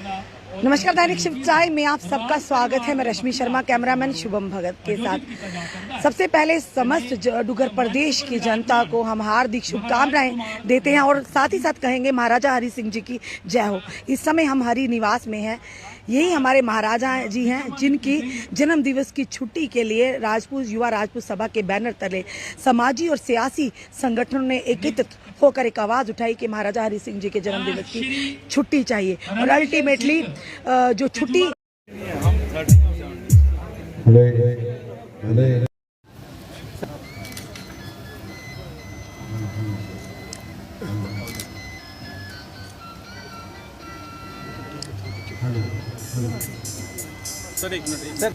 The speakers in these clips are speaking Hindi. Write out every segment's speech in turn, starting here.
नमस्कार, दैनिक शिव चाय में आप सबका स्वागत है। मैं रश्मि शर्मा, कैमरामैन शुभम भगत के साथ। सबसे पहले समस्त डुगर प्रदेश की जनता को हम हार्दिक शुभकामनाएं देते हैं और साथ ही साथ कहेंगे महाराजा हरि सिंह जी की जय हो। इस समय हम हरि निवास में हैं। यही हमारे महाराजा जी हैं जिनकी जन्म दिवस की छुट्टी के लिए राजपूत युवा राजपूत सभा के बैनर तले समाजी और सियासी संगठनों ने एकत्रित होकर एक आवाज़ उठाई कि महाराजा हरि सिंह जी के जन्म दिवस की छुट्टी चाहिए। और अल्टीमेटली जो छुट्टी सर एक मिनट सर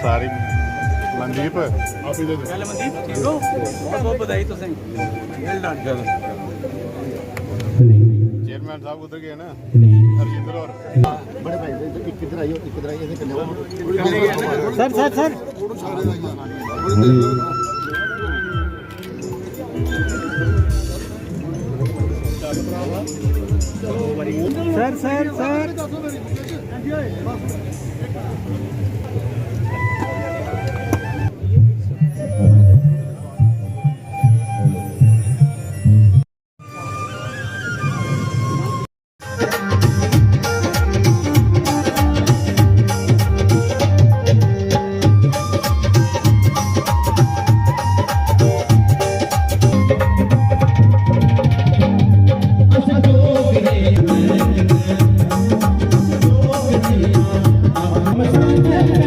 सारी मनदीप आप इधर पहले मनदीप ठीक हो, बहुत बहुत बधाई तो सही। Well done. चेयरमैन साहब उधर गए ना हरजिंदर और बड़े भाई किधर आइए ऐसे करने सर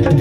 I'm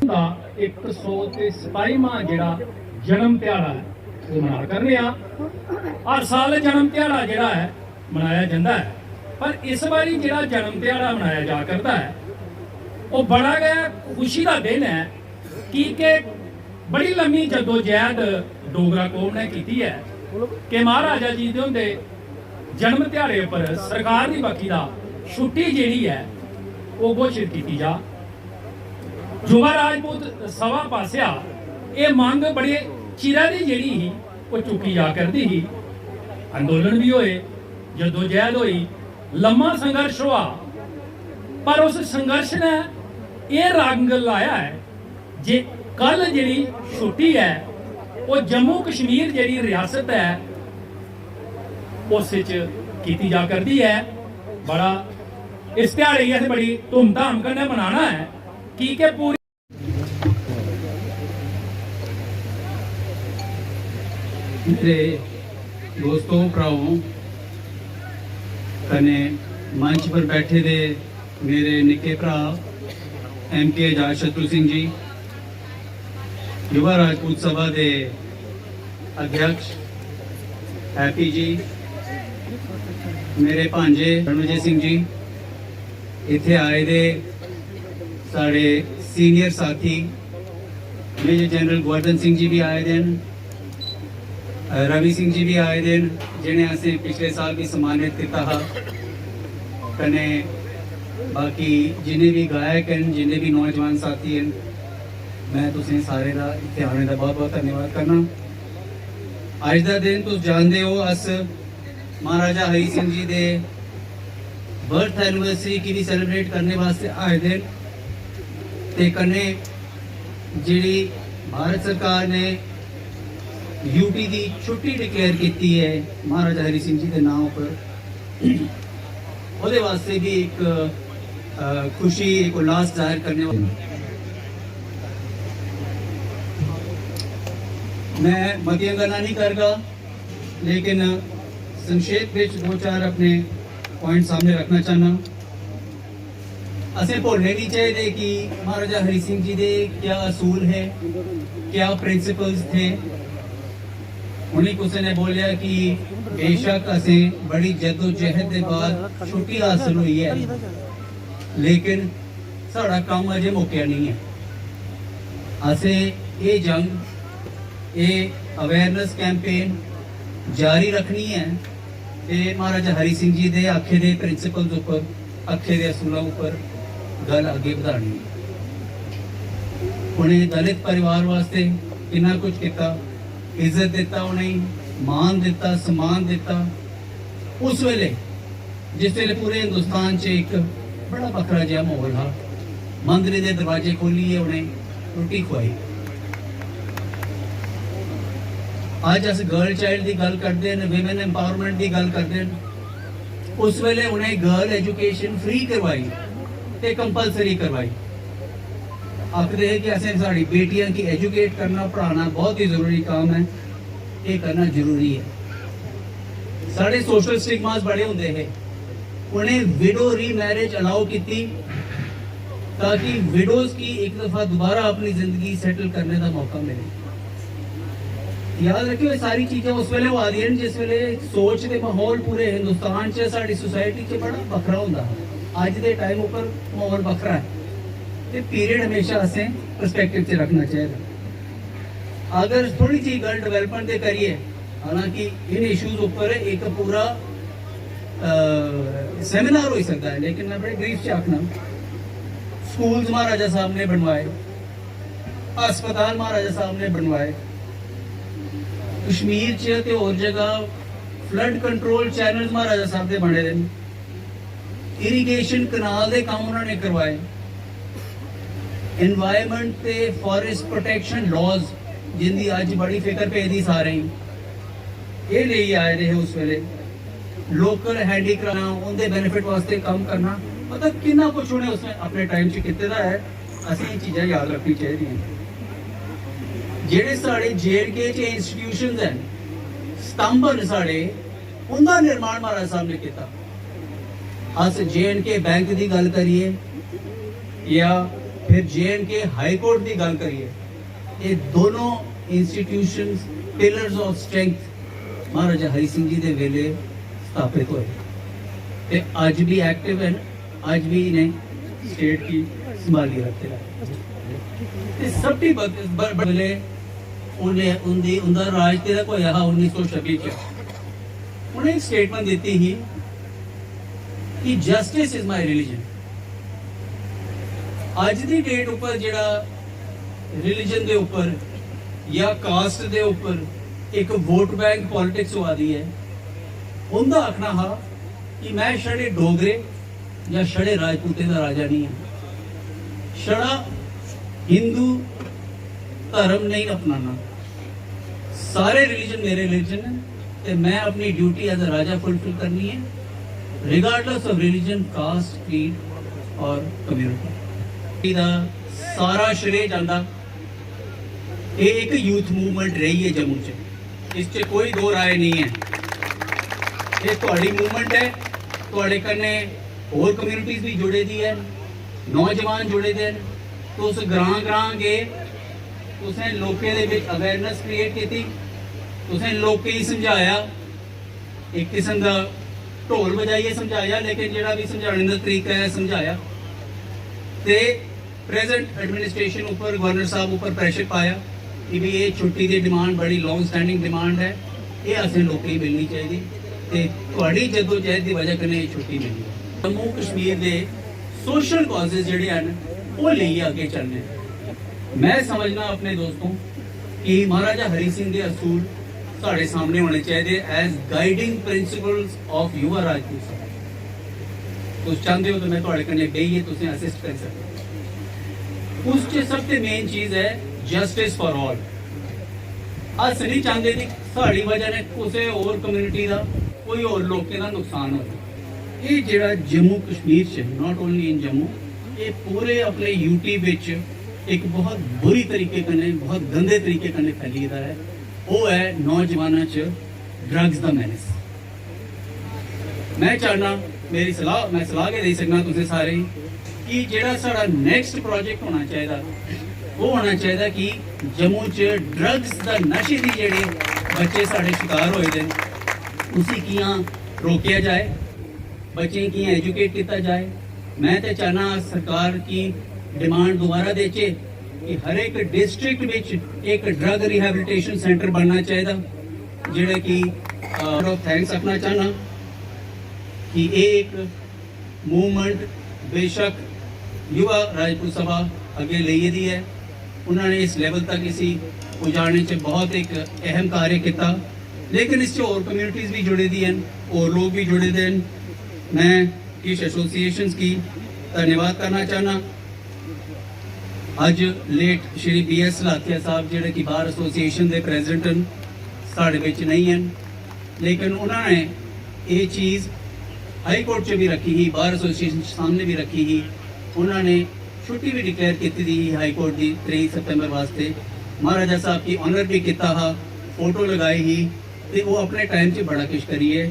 ਦਾ 127ਵਾਂ ਜਿਹੜਾ ਜਨਮ ਦਿਹਾੜਾ ਹੈ ਉਹ ਮਨਾ ਕਰ ਰਿਹਾ। ਹਰ ਸਾਲ ਜਨਮ ਦਿਹਾੜਾ ਜਿਹੜਾ ਹੈ ਮਨਾਇਆ ਜਾਂਦਾ ਹੈ, ਪਰ ਇਸ ਵਾਰੀ ਜਿਹੜਾ ਜਨਮ ਦਿਹਾੜਾ ਮਨਾਇਆ ਜਾ ਕਰਦਾ ਹੈ ਉਹ ਬੜਾ ਗਿਆ ਖੁਸ਼ੀ ਦਾ ਦਿਨ ਹੈ ਕਿ ਬੜੀ ਲੰਮੀ ਜਦੋਜਹਿਦ ਡੋਗਰਾ ਕੌਮ ਨੇ ਕੀਤੀ ਹੈ ਕਿ ਮਹਾਰਾਜਾ ਜੀ ਦੇ ਹੁੰਦੇ ਜਨਮ ਦਿਹਾੜੇ ਉੱਪਰ ਸਰਕਾਰ ਦੀ ਬਾਕੀ ਦਾ ਛੁੱਟੀ ਜਿਹੜੀ ਹੈ ਉਹ ਘੋਸ਼ਿਤ ਕੀਤੀ ਜਾ। युवा राजपूत सभा पासिया ये मंग बड़े चिरा दी जेड़ी ही वो चुकी जा करती ही। अंदोलन भी होए, जदोजहद हुई, लम्मा संघर्ष हुआ, पर उस संघर्ष ने ये रंग लाया है जे कल जेड़ी छुट्टी है वो जम्मू कश्मीर जेड़ी रियासत है उस की जा करती है। बड़ा इस त्याड़े अस बड़ी धूमधाम कन्नै मनाना है कि पूरी मेरे दोस्तों भरावों कने मंच पर बैठे दे मेरे निके भरा MK आजाद शत्रु सिंह जी, युवा राजपूत सभा के अध्यक्ष हैप्पी जी, मेरे भांजे रणविजय सिंह जी, इत्थे आए दे साढ़े सीनियर साथी मेजर जनरल गोवर्धन सिंह जी भी आए दिन, रवि सिंह जी भी आए दिन जिन्हें असें पिछले साल भी सम्मानित किया हा। कने बाकी जिन्हें भी गायक हैं, जिन्हें भी नौजवान साथी हैं, मैं तुसें सारे का इत्थे आने का बहुत बहुत धन्यवाद करना। अज का दिन तुम जानते हो अस महाराजा हरि सिंह जी के बर्थ एनिवर्सरी की भी सैलीब्रेट करने वास्ते आए दिन ते कन्ने जिहड़ी भारत सरकार ने यूटी की छुट्टी डिक्लेयर की है महाराजा हरि सिंह जी के नाम पर, ਉਹਦੇ वास्ते भी एक खुशी एक उल्लास जाहिर करने वाले। मैं मतियां गल्लां नहीं करगा, लेकिन संक्षेप में 2-4 अपने पॉइंट सामने रखना चाहना। असें भुलने नहीं चाहिए कि महाराजा हरि सिंह जी के क्या असूल है, क्या प्रिंसिपल्स थे। उन्हीं किसी ने बोलिया कि बेशक असें बड़ी जदोजहद के बाद छुट्टी हासिल हुई है, लेकिन साड़ा काम अजे मुक्या नहीं है। असें ये जंग, ये अवेयरनेस कैंपेन जारी रखनी है ते महाराजा हरि सिंह जी के आखे दे प्रिंसिपल्स उपर, आखे दे असूलों उपर गल अगे बढ़ानी है। उन्हें दलित परिवार वास्ते कितना कुछ किया, इज्जत दिता, उन्हें मान दिता, सम्मान दिता। उस वेले जिस वेले पूरे हिंदुस्तान च एक बड़ा बखरा जिहा माहौल था, मंदिर के दरवाजे खोलिए, उन्हें रोटी खुआई। अज अस गर्ल चाइल्ड की गल करते हैं, विमेन एम्पावरमेंट की गल करते हैं, उस वेले उन्हें गर्ल एजुकेशन फ्री करवाई ते कंपलसरी करवाई। आखते हैं कि असें साड़ी बेटियां की एजुकेट करना पढ़ाना बहुत ही जरूरी काम है, ये करना जरूरी है। साढ़े सोशल स्टिग्मास बड़े होंगे हैं, उन्हें विडो री मैरिज अलाउ की ताकि विडोज की एक दफा दोबारा अपनी जिंदगी सेटल करने का मौका मिले। याद रखियो ये सारी चीजें उस वेले वो आदि जिस वेले सोच के माहौल पूरे हिंदुस्तान च साड़ी सोसाइटी च बड़ा बखरा होंदा है। अज के टाइम ऊपर माहौल बखरा है, ये पीरियड हमेशा असें पर्सपेक्टिव च रखना चाहिए। अगर थोड़ी सी गल डेवलपमेंट दे करिए, हालांकि इन इश्यूज ऊपर एक पूरा सेमिनार हो सकता है, लेकिन मैं बड़े ब्रीफ से आखना, स्कूल्स महाराजा साहब ने बनवाए, अस्पताल महाराजा साहब ने बनवाए, कश्मीर च ते और जगह फ्लड कंट्रोल चैनल महाराजा साहब के बने दे, इरीगेशन कनाल के काम उन्होंने करवाए, एनवायरमेंट ते फॉरेस्ट प्रोटेक्शन लॉज जिंदी अज बड़ी फिक्र पेदी सारे ये ले आए रहे उस वेले, लोकल हैंडीक्राफ्ट उनके बेनिफिट वास्ते काम करना, मतलब कितना कुछ उन्हें उसने अपने टाइम च किते दा है। असें ये चीज़ां याद रखनी चाहिए। जेडे साढ़े JNK च इंस्टीट्यूशंस हैं, स्तंभ न साढ़े, उनका निर्माण महाराज साहब ने किया। अस JNK बैंक की गल करिए या फिर JNK हाई कोर्ट की गल करिए, ये दोनों इंस्टीट्यूशंस पिलर्स ऑफ स्ट्रेंथ महाराजा हरि सिंह जी के वेले स्थापित हुए, ते आज भी एक्टिव है, आज भी इन्हें स्टेट की संभाली रखते हैं। सबकी बदले उन्हें उनका राज तेरा कोई आया 1926 च उन्हें एक स्टेटमेंट देती ही कि जस्टिस इज माई रिलीजन। आज की डेट ऊपर जड़ा रिलीजन के ऊपर या कास्ट के ऊपर एक वोट बैंक पॉलिटिक्स हुआ दी है, उनका आखना हा कि मैं छड़े डोगरे या छड़े राजपूते का राजा नहीं है, छड़ा हिंदू धर्म नहीं अपनाना, सारे रिलीजन मेरे रिलीजन है, ते मैं अपनी duty as a raja fulfil करनी है, regardless of religion, caste, creed और कम्युनिटी। सारा श्रेय जाता ये एक यूथ मूवमेंट रही है जम्मू च, इस च कोई दो राय नहीं है। ये थोड़ी मूवमेंट है, थोड़े कन्ने और कम्युनिटीज भी जुड़े दी है, नौजवान जुड़े दे, तो उस ग्रां ग्रां गए, तुसें लोकें दे विच अवेयरनेस क्रिएट की, तुसें लोकें ही समझाया, एक किस्म का ढोल बजाइए समझाया, लेकिन जो भी समझाने का तरीका है समझाया, ते प्रेजेंट एडमिनिस्ट्रेशन ऊपर गवर्नर साहब ऊपर प्रेशर पाया कि भी ये छुट्टी की डिमांड बड़ी लॉन्ग स्टैंडिंग डिमांड है, ये असें लोकें ही मिलनी चाहिए, ते तुहाड़ी जदोजहद की वजह कन्नै ये छुट्टी मिली। जम्मू कश्मीर के सोशल कॉजेज जिहड़े हैं वो लेइए अगे चलने। मैं समझना अपने दोस्तों कि महाराजा हरि सिंह के असूल साढ़े सामने होने चाहिए एज गाइडिंग प्रिंसिपल्स ऑफ युवा राजपूत। तुम चाहते हो तो मैं थोड़े कन्नै बेहिए तुसें असिस्ट कर सकता। उस सबसे मेन चीज है जस्टिस फॉर ऑल। अस नहीं चाहते कि साड़ी वजह ने किसी और कम्युनिटी का कोई और लोगों का नुकसान हो। ये जिहड़ा जम्मू कश्मीर च नॉट ओनली इन जम्मू, ये पूरे अपने यूटी विच एक बहुत बुरी तरीके कन्नै बहुत गंदे तरीके कन्नै फैली दा है, वो है नौजवानों च ड्रग्स दा मैनेस। मैं चाहना मेरी सलाह मैं सलाह के दे सकना तुसें सारे कि जेड़ा साड़ा नेक्स्ट प्रोजेक्ट होना चाहिए वो होना चाहिए कि जम्मू च ड्रग्स दा नशे दी जेड़े बच्चे साढ़े शिकार होए दे उसी कियां रोकिया जाए, बच्चे कियां एजुकेट किया जाए। मैं तो चाहना सरकार की डिमांड दोबारा देचे कि हर एक डिस्ट्रिक्ट में एक ड्रग रिहैबिलिटेशन सेंटर बनना चाहिए, जेड़ा कि थैंक्स रखना चाहना कि एक मूवमेंट बेशक युवा राजपूत सभा अगे ले दी है, उन्होंने इस लेवल तक इसी पहुँचाने से बहुत एक अहम कार्य किया, लेकिन इससे और कम्युनिटीज़ भी जुड़े दी हैं और लोग भी जुड़े दे। मैं किस एसोसिएशंस की धन्यवाद करना चाहना ਅੱਜ ਲੇਟ ਸ਼੍ਰੀ BS ਲਾਥੀਆ ਸਾਹਿਬ ਜਿਹੜੇ ਕਿ ਬਾਰ ਐਸੋਸੀਏਸ਼ਨ ਦੇ ਪ੍ਰੈਜ਼ੀਡੈਂਟ ਹਨ, ਸਾਡੇ ਵਿੱਚ ਨਹੀਂ ਹਨ, ਲੇਕਿਨ ਉਹਨਾਂ ਨੇ ਇਹ ਚੀਜ਼ ਹਾਈ ਕੋਰਟ 'ਚ ਵੀ ਰੱਖੀ ਸੀ, ਬਾਰ ਐਸੋਸੀਏਸ਼ਨ ਸਾਹਮਣੇ ਵੀ ਰੱਖੀ ਸੀ। ਉਹਨਾਂ ਨੇ ਛੁੱਟੀ ਵੀ ਡਿਕਲੇਅਰ ਕੀਤੀ ਸੀ ਹਾਈ ਕੋਰਟ ਦੀ 23 ਸਤੰਬਰ ਵਾਸਤੇ। ਮਹਾਰਾਜਾ ਸਾਹਿਬ की ऑनर भी किया हा, फोटो लगाई ही, तो वो अपने टाइम से बड़ा कुछ करिए।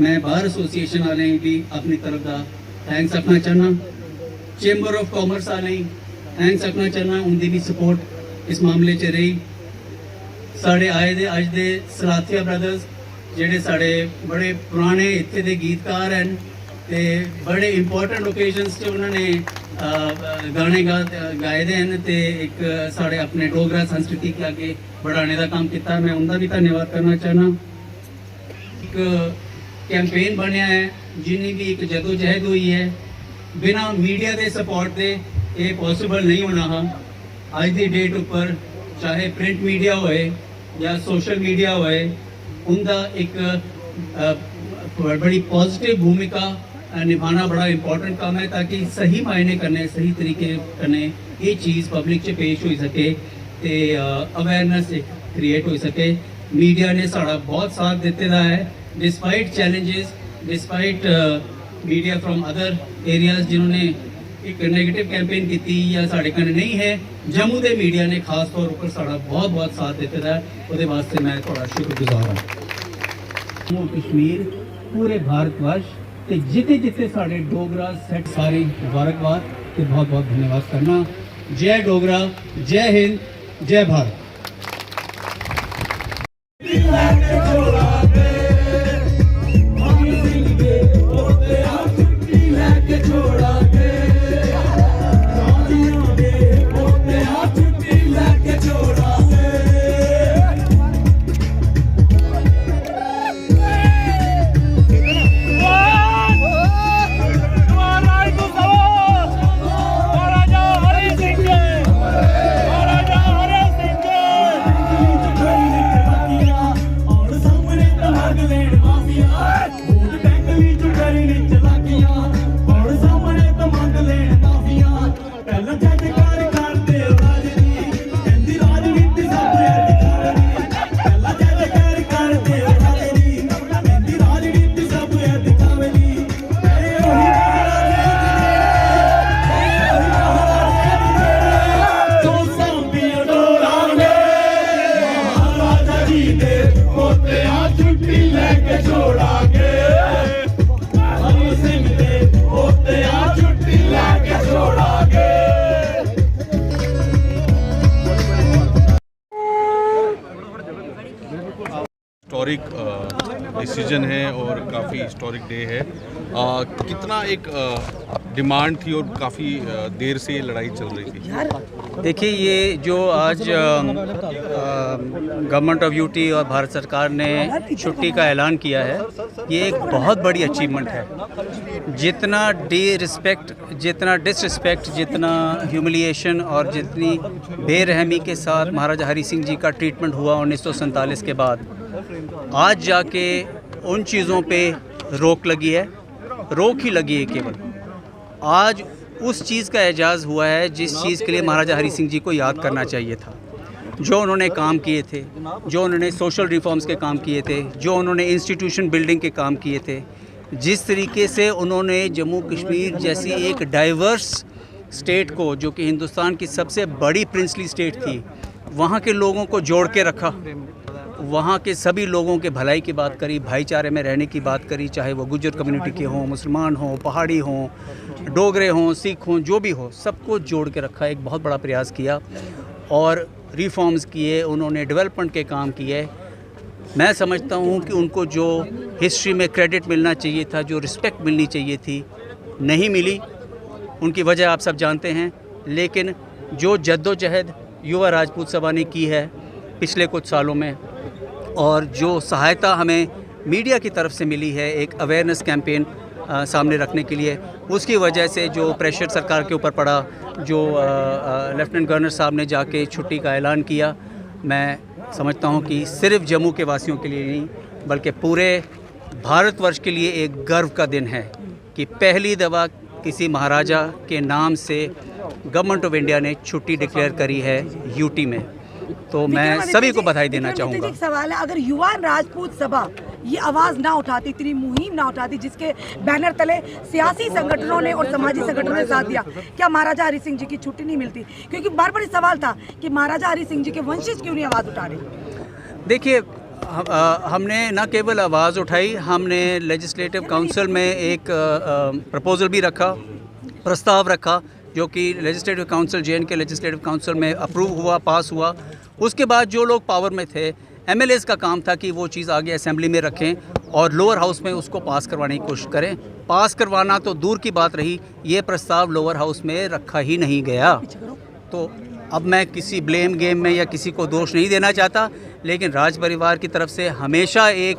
मैं बार एसोसीएशन वाले भी अपनी तरफ का थैंक्स रखना चाहना, चेंबर ऑफ कॉमर्स वाले थैंक्स रखना चाहना, उनकी भी सपोर्ट इस मामले च रही। साढ़े आए दे अज दे सलाथिया ब्रदर्स ਜਿਹੜੇ ਸਾਡੇ बड़े पुराने इत्थे दे गीतकार हैं, ते बड़े इंपॉर्टेंट ओकेजन्स से उन्होंने गाने गाए दे हैं, ते एक साढ़े अपने डोगरा संस्कृति के आगे बढ़ाने का काम किया। मैं उनका भी धन्यवाद करना चाहना। एक कैंपेन बनया है जिन्नी भी एक जदोजहद हुई है, बिना मीडिया के सपोर्ट के ये पॉसिबल नहीं होना हा। अज की डेट उपर चाहे प्रिंट मीडिया होए या सोशल मीडिया होए, उनका एक बड़ी पॉजिटिव भूमिका निभाना बड़ा इंपॉर्टेंट काम है, ताकि सही मायने करने सही तरीके करने ये चीज़ पब्लिक च पेश हो सके, तो अवेयरनेस क्रिएट हो सके। मीडिया ने साड़ा बहुत साथ देते रहा है despite challenges, despite media from other areas जिन्होंने एक नेगेटिव कैंपेन की या साढ़े कन्न नहीं है। जम्मू के मीडिया ने खास तौर पर साड़ा बहुत बहुत साथ देते रहा, उसके वास्ते मैं थोड़ा शुक्रगुजार हाँ। जम्मू कश्मीर पूरे भारतवर्ष ते जिते जिते साढ़े डोगरा सेट सारे मुबारकबाद ते बहुत बहुत धन्यवाद करना। जय डोगरा, जय हिंद, जय भारत। हिस्टोरिक डिसीजन है और काफ़ी हिस्टोरिक डे है। कितना एक डिमांड थी और काफ़ी देर से ये लड़ाई चल रही थी। देखिए, ये जो आज गवर्नमेंट ऑफ यूटी और भारत सरकार ने छुट्टी का ऐलान किया है, ये एक बहुत बड़ी अचीवमेंट है। जितना डिसरिस्पेक्ट, जितना ह्यूमिलिएशन और जितनी बेरहमी के साथ महाराजा हरि सिंह जी का ट्रीटमेंट हुआ 1947 के बाद, आज जाके उन चीज़ों पे रोक लगी है, रोक ही लगी है केवल। आज उस चीज़ का एजाज़ हुआ है जिस चीज़ के लिए महाराजा हरि सिंह जी को याद करना चाहिए था। जो उन्होंने काम किए थे, जो उन्होंने सोशल रिफॉर्म्स के काम किए थे, जो उन्होंने इंस्टीट्यूशन बिल्डिंग के काम किए थे, जिस तरीके से उन्होंने जम्मू कश्मीर जैसी एक डाइवर्स स्टेट को, जो कि हिंदुस्तान की सबसे बड़ी प्रिंसली स्टेट थी, वहाँ के लोगों को जोड़ के रखा, वहाँ के सभी लोगों के भलाई की बात करी, भाईचारे में रहने की बात करी, चाहे वो गुज्जर कम्युनिटी के हों, मुसलमान हों, पहाड़ी हों, डोगरे हों, सिख हों, जो भी हो, सबको जोड़ के रखा। एक बहुत बड़ा प्रयास किया और रिफॉर्म्स किए, उन्होंने डेवलपमेंट के काम किए। मैं समझता हूँ कि उनको जो हिस्ट्री में क्रेडिट मिलना चाहिए था, जो रिस्पेक्ट मिलनी चाहिए थी, नहीं मिली। उनकी वजह आप सब जानते हैं। लेकिन जो जद्दोजहद युवा राजपूत सभा ने की है पिछले कुछ सालों में, और जो सहायता हमें मीडिया की तरफ से मिली है एक अवेयरनेस कैंपेन सामने रखने के लिए, उसकी वजह से जो प्रेशर सरकार के ऊपर पड़ा, जो लेफ्टिनेंट गवर्नर साहब ने जाके छुट्टी का ऐलान किया, मैं समझता हूं कि सिर्फ जम्मू के वासियों के लिए नहीं बल्कि पूरे भारतवर्ष के लिए एक गर्व का दिन है कि पहली दफ़ा किसी महाराजा के नाम से गवर्नमेंट ऑफ इंडिया ने छुट्टी डिक्लेयर करी है यूटी में, तो मैं सभी को बधाई देना चाहूँगा। एक सवाल है, अगर युवा राजपूत सभा ये आवाज ना उठाती, इतनी मुहिम ना उठाती जिसके बैनर तले सियासी संगठनों ने और समाजी संगठनों ने साथ दिया, क्या महाराजा हरि सिंह जी की छुट्टी नहीं मिलती? क्योंकि बार बार सवाल था कि महाराजा हरि सिंह जी के वंशज क्यों नहीं आवाज उठा रहे। देखिए, हमने न केवल आवाज़ उठाई, हमने लेजिस्लेटिव काउंसिल में एक प्रपोज़ल भी रखा, प्रस्ताव रखा, जो कि लेजिस्लेटिव काउंसिल जे.एन.के लेजिस्लेटिव काउंसिल में अप्रूव हुआ, पास हुआ। उसके बाद जो लोग पावर में थे, एमएलएस का काम था कि वो चीज़ आगे असेंबली में रखें और लोअर हाउस में उसको पास करवाने की कोशिश करें। पास करवाना तो दूर की बात रही, ये प्रस्ताव लोअर हाउस में रखा ही नहीं गया। तो अब मैं किसी ब्लेम गेम में या किसी को दोष नहीं देना चाहता, लेकिन राज परिवार की तरफ से हमेशा एक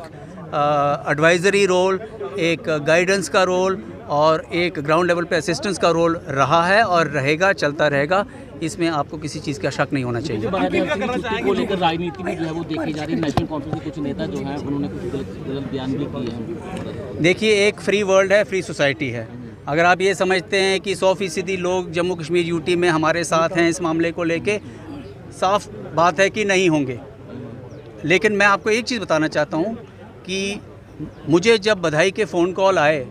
एडवाइज़री रोल, एक गाइडेंस का रोल और एक ग्राउंड लेवल पे असिस्टेंस का रोल रहा है और रहेगा, चलता रहेगा। इसमें आपको किसी चीज़ का शक नहीं होना चाहिए। छुट्टी को लेकर राजनीति में जो है वो देखी जा रही है, नेशनल कॉन्फ्रेंस के कुछ नेता जो हैं उन्होंने कुछ गलत बयान भी किए हैं। देखिए, एक फ्री वर्ल्ड है, फ्री सोसाइटी है। अगर आप ये समझते हैं कि 100% लोग जम्मू कश्मीर यूटी में हमारे साथ हैं इस मामले को लेके, साफ बात है कि नहीं होंगे। लेकिन मैं आपको एक चीज़ बताना चाहता हूँ कि मुझे जब बधाई के फ़ोन कॉल आए,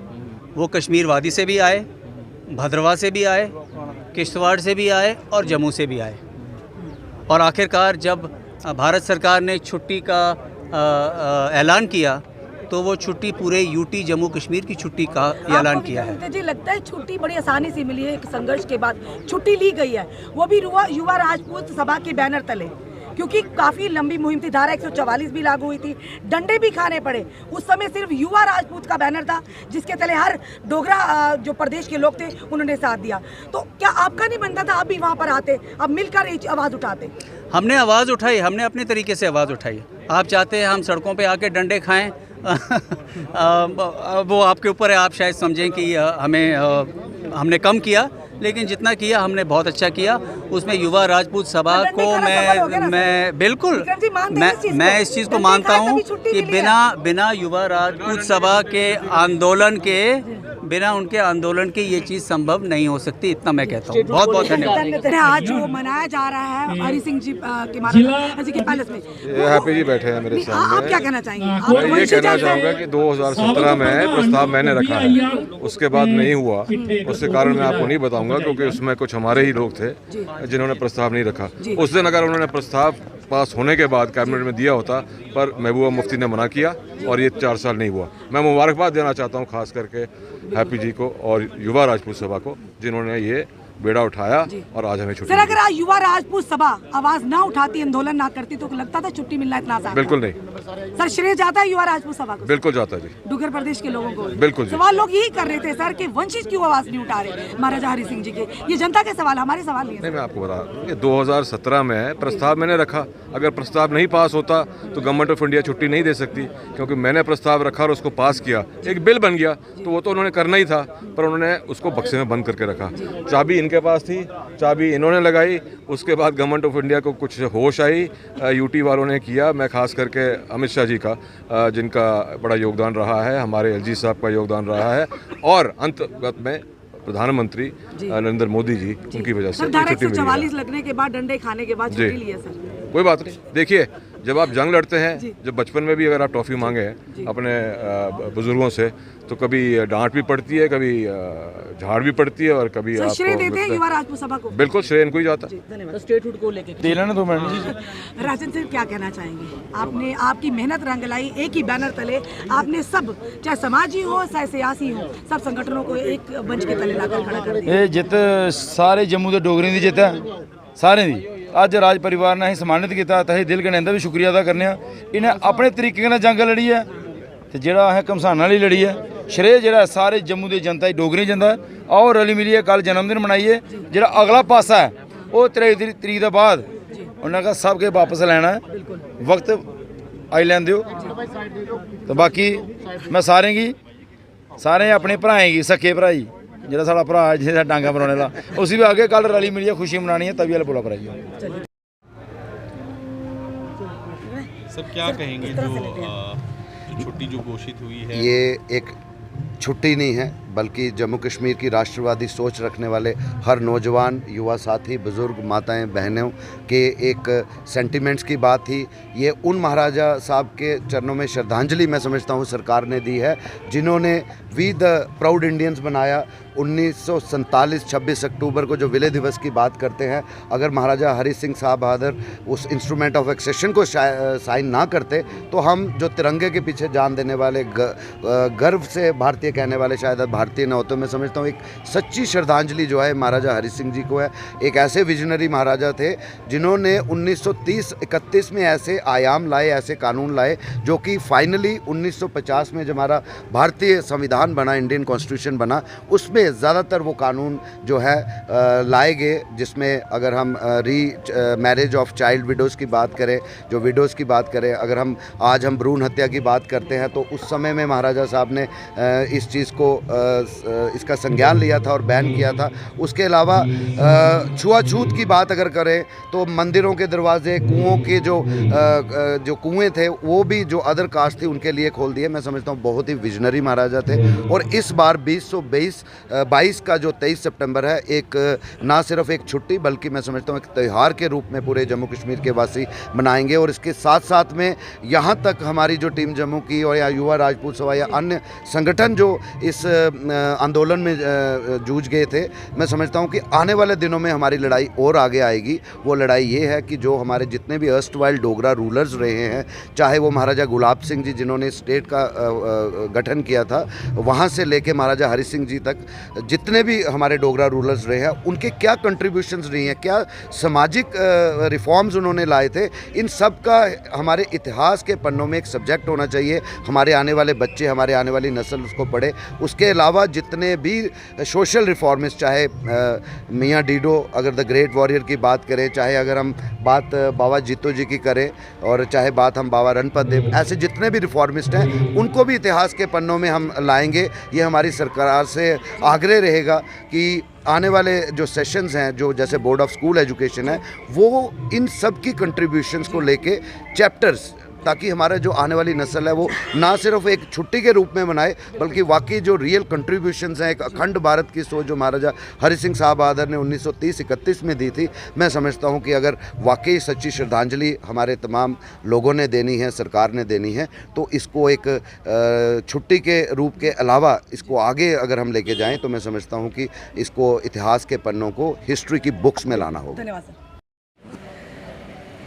वो कश्मीर वादी से भी आए, भद्रवाह से भी आए, किश्तवाड़ से भी आए और जम्मू से भी आए। और आखिरकार जब भारत सरकार ने छुट्टी का ऐलान किया, तो वो छुट्टी पूरे यूटी जम्मू कश्मीर की छुट्टी का ऐलान किया है। जी लगता है छुट्टी बड़ी आसानी से मिली है, एक संघर्ष के बाद छुट्टी ली गई है, वो भी युवा राजपूत सभा के बैनर तले, क्योंकि काफी लंबी मुहिम थी, धारा 144 भी लागू हुई थी, डंडे भी खाने पड़े। उस समय सिर्फ युवा राजपूत का बैनर था जिसके तले हर डोगरा जो प्रदेश के लोग थे उन्होंने साथ दिया। तो क्या आपका नहीं बनता था आप भी वहाँ पर आते, अब मिलकर एक आवाज़ उठाते? हमने आवाज़ उठाई, हमने अपने तरीके से आवाज़ उठाई। आप चाहते हैं हम सड़कों पे आके डंडे खाएं, वो आपके ऊपर है। आप शायद समझें कि हमने कम किया, लेकिन जितना किया हमने बहुत अच्छा किया। उसमें युवा राजपूत सभा को मैं बिल्कुल मैं इस चीज़ को मानता हूँ कि बिना युवा राजपूत सभा के आंदोलन के, बिना उनके आंदोलन के ये चीज़ संभव नहीं हो सकती, इतना मैं कहता हूँ। बहुत बहुत धन्यवाद। आज जो मनाया जा रहा है हरि सिंह जी के पैलेस में, हैप्पी जी बैठे हैं मेरे सामने। आप क्या कहना चाहेंगे? मैं ये कहना चाहूँगा कि 2017 में प्रस्ताव मैंने रखा है, उसके बाद नहीं हुआ। उसके कारण मैं आपको नहीं बताऊंगा, क्योंकि उसमें कुछ हमारे ही लोग थे जिन्होंने प्रस्ताव नहीं रखा। उस दिन अगर उन्होंने प्रस्ताव पास होने के बाद कैबिनेट में दिया होता, पर महबूबा मुफ्ती ने मना किया और ये 4 साल नहीं हुआ। मैं मुबारकबाद देना चाहता हूँ खास करके हैप्पी जी को और युवा राजपूत सभा को, जिन्होंने ये बेड़ा उठाया और आज हमें छुट्टी। सर, अगर आज युवा राजपूत सभा आवाज ना उठाती, आंदोलन ना करती, तो लगता था छुट्टी मिलना इतना आसान? बिल्कुल नहीं सर, श्रेय जाता है युवा राजपूत सभा को? बिल्कुल जाता है जी, डुग्गर प्रदेश के लोगों को। बिल्कुल। सवाल लोग यही कर रहे थे सर कि वंशज क्यों आवाज नहीं उठा रहे महाराजा हरि सिंह जी के। ये जनता के सवाल, हमारे सवाल नहीं है। मैं आपको बता रहा हूँ, 2017 में प्रस्ताव मैंने रखा। अगर प्रस्ताव नहीं पास होता तो गवर्नमेंट ऑफ इंडिया छुट्टी नहीं दे सकती, क्योंकि मैंने प्रस्ताव रखा और उसको पास किया, एक बिल बन गया, तो वो तो उन्होंने करना ही था, पर उन्होंने उसको बक्से में बंद करके रखा। चाबी इनके पास थी, चाबी इन्होंने लगाई। उसके बाद गवर्नमेंट ऑफ इंडिया को कुछ होश आई, यूटी वालों ने किया। मैं खास करके अमित शाह जी का, जिनका बड़ा योगदान रहा है, हमारे एलजी साहब का योगदान रहा है, और अंतगत में प्रधानमंत्री नरेंद्र मोदी जी, उनकी वजह से छुट्टी मिली। 144 लगने के बाद, डंडे खाने के बाद छुट्टी ली है सर। कोई बात नहीं। देखिए, जब आप जंग लड़ते हैं, जब बचपन में भी अगर आप टॉफ़ी मांगे हैं अपने बुजुर्गों से, तो कभी डांट भी पड़ती है, कभी झाड़ भी पड़ती है, और कभी आप श्रेय देते हैं युवा राजपूत सभा को। बिल्कुल श्रेय इनको ही जाता है। धन्यवाद। स्टेटहुड को लेकर देना ना 2 मिनट। राजन सर, क्या कहना चाहेंगे? आपने, आपकी मेहनत रंग लाई, एक ही बैनर तले आपने सब, चाहे समाजी हो चाहे सियासी हो, सब संगठनों को एक मंच के तले लाकर खड़ा कर दिया। ਇਹ ਜਿੱਤ ਸਾਰੇ ਜੰਮੂ ਦੇ ਡੋਗਰੇ ਦੀ ਜਿੱਤ ਹੈ, ਸਾਰਿਆਂ ਦੀ। ਅੱਜ ਰਾਜ ਪਰਿਵਾਰ ਨੇ ਅਸੀਂ ਸਨਮਾਨਿਤ ਕੀਤਾ, ਤਾਂ ਅਸੀਂ ਦਿਲ ਗਣੇ ਦਾ ਵੀ ਸ਼ੁਕਰੀਆ ਅਦਾ ਕਰਨੇ ਆ। ਇਹਨੇ ਆਪਣੇ ਤਰੀਕੇ ਨਾਲ ਜੰਗ ਲੜੀ ਹੈ, ਤੇ ਜਿਹੜਾ ਇਹ ਘਮਸਾਨ ਵਾਲੀ ਲੜੀ ਹੈ। ਸ਼੍ਰੇ ਜਿਹੜਾ ਸਾਰੇ ਜੰਮੂ ਦੀ ਜਨਤਾ ਦੀ ਡੋਗਰੀ ਜਾਂਦਾ, ਆਓ ਰਲੀ ਮਿਲੀਏ, ਕੱਲ ਜਨਮ ਦਿਨ ਮਨਾਈਏ। ਜਿਹੜਾ ਅਗਲਾ ਪਾਸਾ ਹੈ ਉਹ 23 ਤਰੀਕ ਦੇ ਬਾਅਦ ਉਹਨਾਂ ਦਾ ਸਭ ਕੇ ਵਾਪਸ ਲੈਣਾ ਹੈ, ਵਕਤ ਆਈ ਲੈਣ ਦਿਓ। ਤੇ ਬਾਕੀ ਮੈਂ ਸਾਰਿਆਂ ਕੀ, ਸਾਰੇ ਆਪਣੇ ਭਰਾਏ ਕੀ, ਸਕੇ ਭਰਾਈ, ਜਿਹੜਾ ਸਾਡਾ ਭਰਾ ਜਿਹੜਾ ਡਾਂਗਾ ਬਣਾਉਣੇ ਵਾਲਾ, ਉਸੇ ਵੀ ਆਗੇ ਕੱਲ ਰਲੀ ਮਿਲੀਏ, खुशी मनानी है, तभी वाले बोला भराइए। सर, क्या कहेंगे जो छुट्टी जो घोषित हुई है? ये एक छुट्टी नहीं है, बल्कि जम्मू कश्मीर की राष्ट्रवादी सोच रखने वाले हर नौजवान, युवा साथी, बुज़ुर्ग, माताएं, बहनों के एक सेंटिमेंट्स की बात थी। ये उन महाराजा साहब के चरणों में श्रद्धांजलि मैं समझता हूँ सरकार ने दी है, जिन्होंने वी द प्राउड इंडियंस बनाया। 1947 26 अक्टूबर को जो विलय दिवस की बात करते हैं, अगर महाराजा हरि सिंह साहब बहादुर उस इंस्ट्रूमेंट ऑफ एक्सेशन को साइन ना करते तो हम जो तिरंगे के पीछे जान देने वाले, गर्व से भारतीय कहने वाले शायद भारतीय न होते। मैं समझता हूँ एक सच्ची श्रद्धांजलि जो है महाराजा हरि सिंह जी को है। एक ऐसे विजनरी महाराजा थे जिन्होंने 1930-31 में ऐसे आयाम लाए, ऐसे कानून लाए जो कि फाइनली 1950 में जब हमारा भारतीय संविधान बना, इंडियन कॉन्स्टिट्यूशन बना, उसमें ज़्यादातर वो कानून जो है लाए गए, जिसमें अगर हम मैरिज ऑफ चाइल्ड विडोज़ की बात करें, जो विडोज़ की बात करें, अगर हम आज हम भ्रूण हत्या की बात करते हैं तो उस समय में महाराजा साहब ने इस चीज़ को इसका संज्ञान लिया था और बैन किया था। उसके अलावा छुआछूत की बात अगर करें तो मंदिरों के दरवाजे, कुओं के जो कुएँ थे वो भी जो अदर कास्ट थी उनके लिए खोल दिए। मैं समझता हूँ बहुत ही विजनरी महाराजा थे। और इस बार 22 का जो 23 सितंबर है, एक ना सिर्फ एक छुट्टी बल्कि मैं समझता हूँ एक त्यौहार के रूप में पूरे जम्मू कश्मीर के वासी मनाएंगे। और इसके साथ साथ में यहाँ तक हमारी जो टीम जम्मू की और या युवा राजपूत सभा या अन्य संगठन जो इस आंदोलन में जूझ गए थे, मैं समझता हूँ कि आने वाले दिनों में हमारी लड़ाई और आगे आएगी। वो लड़ाई ये है कि जो हमारे जितने भी अर्स्टवाइल डोगरा रूलर्स रहे हैं, चाहे वो महाराजा गुलाब सिंह जी जिन्होंने स्टेट का गठन किया था, वहाँ से लेके महाराजा हरि सिंह जी तक जितने भी हमारे डोगरा रूलर्स रहे हैं, उनके क्या कंट्रीब्यूशंस रही हैं, क्या सामाजिक रिफॉर्म्स उन्होंने लाए थे, इन सब का हमारे इतिहास के पन्नों में एक सब्जेक्ट होना चाहिए। हमारे आने वाले बच्चे, हमारे आने वाली नस्ल उसको पढ़े। उसके अलावा जितने भी सोशल रिफॉर्मिस्ट, चाहे मियाँ डीडो अगर द ग्रेट वॉरियर की बात करें, चाहे अगर हम बात बाबा जीतो जी की करें, और चाहे बात हम बाबा रणपत देव, ऐसे जितने भी रिफॉर्मिस्ट हैं उनको भी इतिहास के पन्नों में हम लाएंगे। ये हमारी सरकार से आग्रह रहेगा कि आने वाले जो सेशंस हैं, जो जैसे बोर्ड ऑफ स्कूल एजुकेशन है, वो इन सब की कंट्रीब्यूशंस को लेके चैप्टर्स, ताकि हमारा जो आने वाली नस्ल है वो ना सिर्फ एक छुट्टी के रूप में मनाए बल्कि वाकई जो रियल कंट्रीब्यूशंस हैं, एक अखंड भारत की सोच जो महाराजा हरि सिंह साहब बहादुर ने 1930-31 में दी थी, मैं समझता हूं कि अगर वाकई सच्ची श्रद्धांजलि हमारे तमाम लोगों ने देनी है, सरकार ने देनी है, तो इसको एक छुट्टी के रूप के अलावा इसको आगे अगर हम लेके जाएँ तो मैं समझता हूँ कि इसको इतिहास के पन्नों को, हिस्ट्री की बुक्स में लाना होगा। धन्यवाद सर।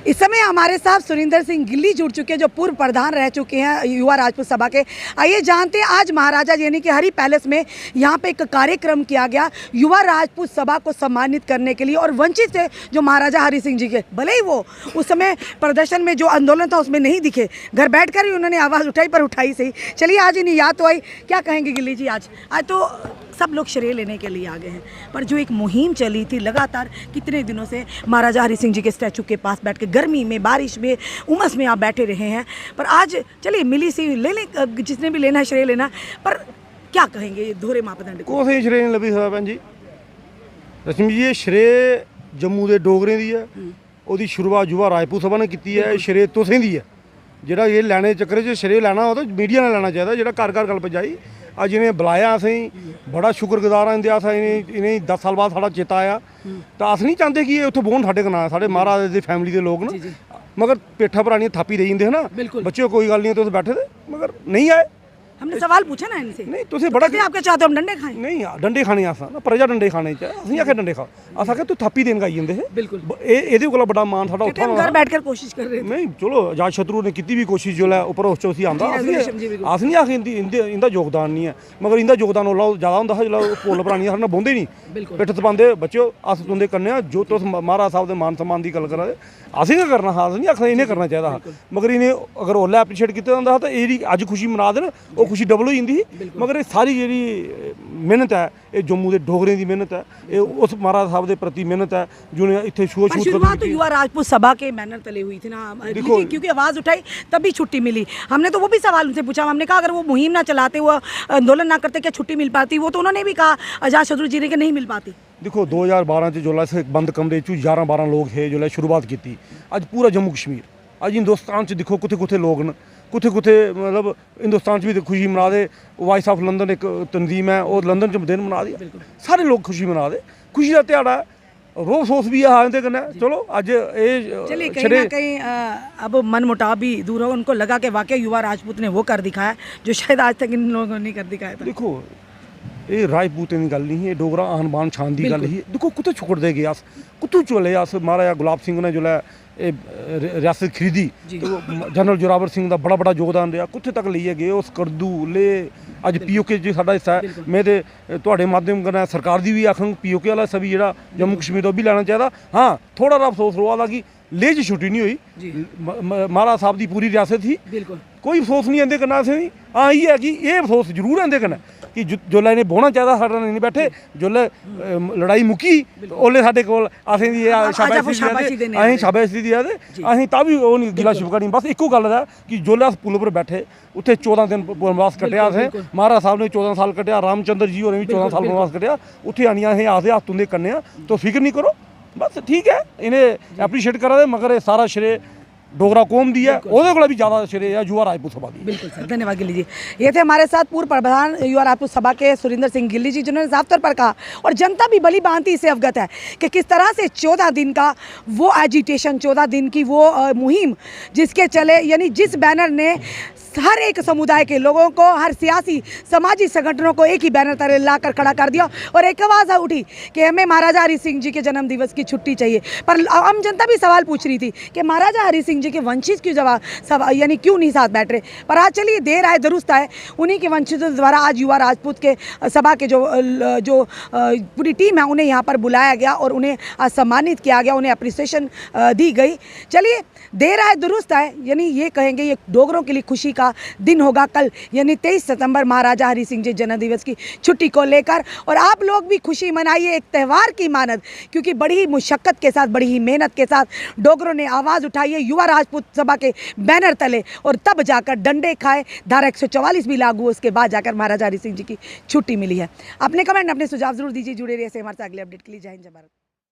इस समय हमारे साथ सुरिंदर सिंह गिल्ली जुड़ चुके हैं, जो पूर्व प्रधान रह चुके हैं युवा राजपूत सभा के। आइए जानते हैं, आज महाराजा यानी कि हरि पैलेस में यहाँ पे एक कार्यक्रम किया गया युवा राजपूत सभा को सम्मानित करने के लिए, और वंचित थे जो महाराजा हरि सिंह जी के, भले ही वो उस समय प्रदर्शन में जो आंदोलन था उसमें नहीं दिखे, घर बैठ कर ही उन्होंने आवाज़ उठाई, पर उठाई सही। चलिए आज इन्हें याद तो आई, क्या कहेंगे गिल्ली जी? आज तो सब लोग श्रेय लेने के लिए आ गए हैं, पर जो एक मुहिम चली थी लगातार कितने दिनों से, महाराजा हरि सिंह जी के स्टैचू के पास बैठ के गर्मी में, बारिश में, उमस में आप बैठे रहे हैं, पर आज चलिए मिली सी ले लें, जिसने भी लेना है श्रेय लेना, पर क्या कहेंगे ये दोहरे मापदंड को? कोई श्रेय नहीं लभी सकता भैन जी। रश्मि जी, ये श्रेय जम्मू के डोगरे दी है, ਉਹਦੀ शुरुआत युवा राजपूत सभा ने की है, श्रेय तुसें दी है। ਜਿਹੜਾ ਇਹ ਲੈਣੇ ਚੱਕਰ 'ਚ श्रेय ਲੈਣਾ ਉਹ ਤਾਂ मीडिया ने ਲੈਣਾ ਚਾਹੀਦਾ, ਜਿਹੜਾ ਘਰ ਗੱਲ ਪਜਾਈ। ਅੱਜ इन्हें बुलाया, ਅਸੀਂ बड़ा शुक्रगुजार ਹਾਂ इंदिया इन्हें 10 साल बाद साड़ा चेता आया। तो अस नहीं चाहते कि ये उत्थे बोहन साढ़े को ना, साढ़े महाराज की फैमिली के लोग ना, मगर पेठा भरानियां थापी दे देंगे है ना, बच्चे कोई गल नहीं, तो बैठे थे मगर नहीं आए। हमने सवाल पूछा ना इनसे, नहीं तुझे बड़ा आपके चाहते हम डंडे खाएं? नहीं, डंडे खाने आसा ना, प्रजा डंडे खाने चाहिए, आखे डंडे खा, अस आखे तू थापी देन गाई जंदे है। बिल्कुल ये कोला बड़ा मान साडा उत्था घर बैठकर कोशिश कर रहे थे। नहीं चलो अजात शत्रु ने की भी कोशिश जो है उपर उस चौथी आंदा, अस नहीं आखे इंदा योगदान नहीं है, मगर इंदा योगदान ओला ज़्यादा होंदा है जो भुल भरानियां साडे नाल बोंदे नहीं, पिठ तपांदे बच्चो अस तुंदे करने जो तुस महाराज साहब के मान सम्मान की गल करा दे, असें क्या करना हा, अस नहीं आखना इन्हें करना चाहिए, मगर इन्हें अगर ओला एप्रीशिएट किया होंदा तो ये अज खुशी मना देन, वो खुशी डबल हो जाती। मगर ये सारी जी मेहनत है, ये जम्मू के डोगरे की मेहनत है, ये उस महाराज साहब के प्रति मेहनत है जिन्हें इतने शुरुआत तो युवा राजपूत सभा के बैनर तले हुई थी ना, क्योंकि आवाज़ उठाई तभी छुट्टी मिली। हमने तो वो भी सवाल उनसे पूछा, हमने कहा अगर वो मुहिम ना चलाते, वो आंदोलन ना करते, क्या छुट्टी मिल पाती? वो तो उन्होंने भी कहा अजात शत्रु जी ने कि नहीं मिल पाती। देखो 2012 जो बंद कमरे 11-12 लोग है जो शुरुआत की, अज पूरा जम्मू कश्मीर, अज हिंदुस्तान देखो कुथे कुथे लोग न कुत्थे कुत्थे मतलब हिंदुस्तान च भी खुशी मना दे। वाइस ऑफ लंदन एक तंजीम है और लंदन च दिन मना दी, सारे लोग खुशी मना दे, खुशी का ध्याड़ा है। रोह अफसोस भी है आंदे कन्नै चलो अज चलिए कहीं ना कहीं अब मन मुटाव भी दूर हो, उनको लगा कि वाकई युवा राजपूत ने वो कर दिखाया जो शायद आज तक इन लोगों ने नहीं कर दिखाया था। देखो ये राजपूतें दी गल नहीं है, डोगरा आन बान शान दी गल ही। देखो कुत्थे छुड़ दे गए अस, कुत्थों चले अस। महाराजा गुलाब सिंह ने जोल्लै रियासत खरीदी तो जनरल जोरावर सिंह का बड़ा बड़ा योगदान रहा, कुत्थे तक लेइयै गए उस करदू ले अज POK च साडा हिस्सा है। मैं ते तुहाडे माध्यम कन्नै सरकार दी भी आखङ POK वाला हिस्सा भी जेह्ड़ा जम्मू कश्मीर दा ओह् बी लैना चाहिदा। हाँ थोड़ा सा अफसोस रोआ दा कि लेह च छुट्टी नहीं हुई, महाराज साहब की पूरी रियासत थी, कोई अफसोस नहीं इंदे कन्नै असें गी। हाँ इ'यै कि एह् अफसोस जरूर इंदे कन्नै कि जोल्लै इ'नें बौह्ना चाहिदा साढ़े नहीं बैठे, जोल्लै लड़ाई मुक्की ओल्लै साढ़े कोल असें दी शाबाशी देआ दे, असें शाबाशी देआ दे, असें तां बी ओह् नहीं गिला शिफका नहीं। बस इक्को गल्ल ऐ कि जोल्लै अस पुल पर बैठे उत्थे 14 दिन वनवास कट्टेआ असें, महाराज साहब ने 14 साल कट्टेआ, रामचंद्र जी होरें भी 14 साल वनवास कट्टेआ, उत्थे आनियै असें आखदे हत्थ तुंदे कन्नै आ, तो फिक्र नहीं करो। बस ठीक है इन्हें एप्रीशिएट करा दे, मगर ये सारा श्रेय डोगरा कौम दी है, ओहदे कोला भी ज़्यादा श्रेय है युवा राजपूत सभा दी। बिल्कुल सर, धन्यवाद गिल्ली जी। ये थे हमारे साथ पूर्व प्रधान युवा राजपूत सभा के सुरिंदर सिंह गिल्ली जी, जिन्होंने साफ तौर पर कहा और जनता भी भली भांति इससे अवगत है कि किस तरह से 14 दिन का वो एजिटेशन, 14 दिन की वो मुहिम जिसके चले यानी जिस बैनर ने हर एक समुदाय के लोगों को, हर सियासी समाजी संगठनों को एक ही बैनर तले लाकर खड़ा कर दिया और एक आवाज़ उठी कि हमें महाराजा हरि सिंह जी के जन्म दिवस की छुट्टी चाहिए। पर आम जनता भी सवाल पूछ रही थी कि महाराजा हरि सिंह जी के वंशज क्यों यानी क्यों नहीं साथ बैठ रहे। पर आज चलिए देर आए दुरुस्त आए, उन्हीं के वंशजों द्वारा आज युवा राजपूत के सभा के जो पूरी टीम है उन्हें यहाँ पर बुलाया गया और उन्हें आज सम्मानित किया गया, उन्हें अप्रिसिएशन दी गई। चलिए देर आए दुरुस्त आए, यानी ये कहेंगे ये डोगरों के लिए खुशी का दिन होगा कल, यानी 23 सितंबर महाराजा हरि सिंह जी जन्म दिवस की छुट्टी को लेकर। और आप लोग भी खुशी मनाइए एक त्यौहार की मानद, क्योंकि बड़ी ही मुशक्क़त के साथ, बड़ी ही मेहनत के साथ डोगरों ने आवाज़ उठाई है युवा राजपूत सभा के बैनर तले, और तब जाकर डंडे खाए, धारा 144 भी लागू, उसके बाद जाकर महाराजा हरि सिंह जी की छुट्टी मिली है। अपने कमेंट, अपने सुझाव जरूर दीजिए, जुड़े रहिए हमारे साथ अगले अपडेट के लिए। जय हिंद, जय भारत।